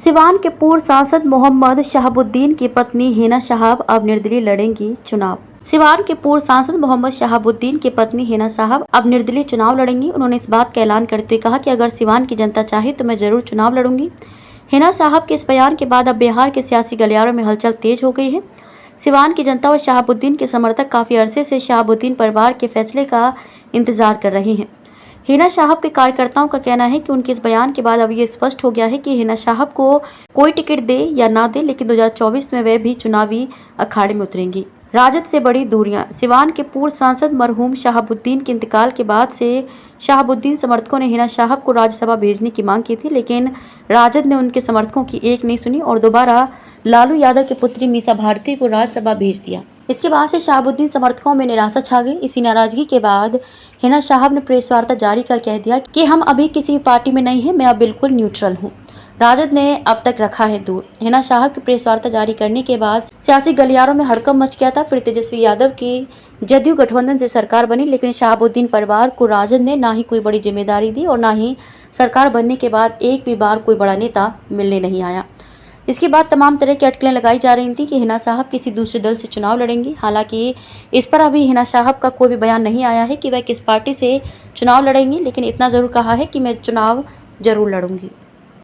सिवान के पूर्व सांसद मोहम्मद शहाबुद्दीन की पत्नी हिना साहब अब निर्दलीय लड़ेंगी चुनाव। सिवान के पूर्व सांसद मोहम्मद शहाबुद्दीन की पत्नी हिना साहब अब निर्दलीय चुनाव लड़ेंगी। उन्होंने इस बात का ऐलान करते हुए कहा कि अगर सिवान की जनता चाहे तो मैं जरूर चुनाव लड़ूंगी। हिना साहब के इस बयान के बाद अब बिहार के सियासी गलियारों में हलचल तेज हो गई है। सिवान की जनता व शहाबुद्दीन के समर्थक काफी अरसे से शहाबुद्दीन परिवार के फैसले का इंतजार कर रहे हैं। हिना साहब के कार्यकर्ताओं का कहना है कि उनके इस बयान के बाद अब ये स्पष्ट हो गया है कि हिना साहब को कोई टिकट दे या ना दे, लेकिन 2024 में वे भी चुनावी अखाड़े में उतरेंगी। राजद से बड़ी दूरियां। सिवान के पूर्व सांसद मरहूम शहाबुद्दीन के इंतकाल के बाद से शहाबुद्दीन समर्थकों ने हिना साहब को राज्यसभा भेजने की मांग की थी, लेकिन राजद ने उनके समर्थकों की एक नहीं सुनी और दोबारा लालू यादव की पुत्री मीसा भारती को राज्यसभा भेज दिया। इसके बाद से शहाबुद्दीन समर्थकों में निराशा छा गई। इसी नाराजगी के बाद हिना साहब ने प्रेस वार्ता जारी कर कह दिया कि हम अभी किसी भी पार्टी में नहीं है, मैं अब बिल्कुल न्यूट्रल हूँ। राजद ने अब तक रखा है दूर। हिना साहब की प्रेस वार्ता जारी करने के बाद सियासी गलियारों में हड़कंप मच गया था। फिर तेजस्वी यादव की जदयू गठबंधन से सरकार बनी, लेकिन शहाबुद्दीन परिवार को राजद ने ना ही कोई बड़ी जिम्मेदारी दी और ना ही सरकार बनने के बाद एक भी बार कोई बड़ा नेता मिलने नहीं आया। इसके बाद तमाम तरह की अटकलें लगाई जा रही थी कि हिना साहब किसी दूसरे दल से चुनाव लड़ेंगी। हालांकि इस पर अभी हिना साहब का कोई भी बयान नहीं आया है कि वह किस पार्टी से चुनाव लड़ेंगी, लेकिन इतना जरूर कहा है कि मैं चुनाव जरूर लड़ूंगी।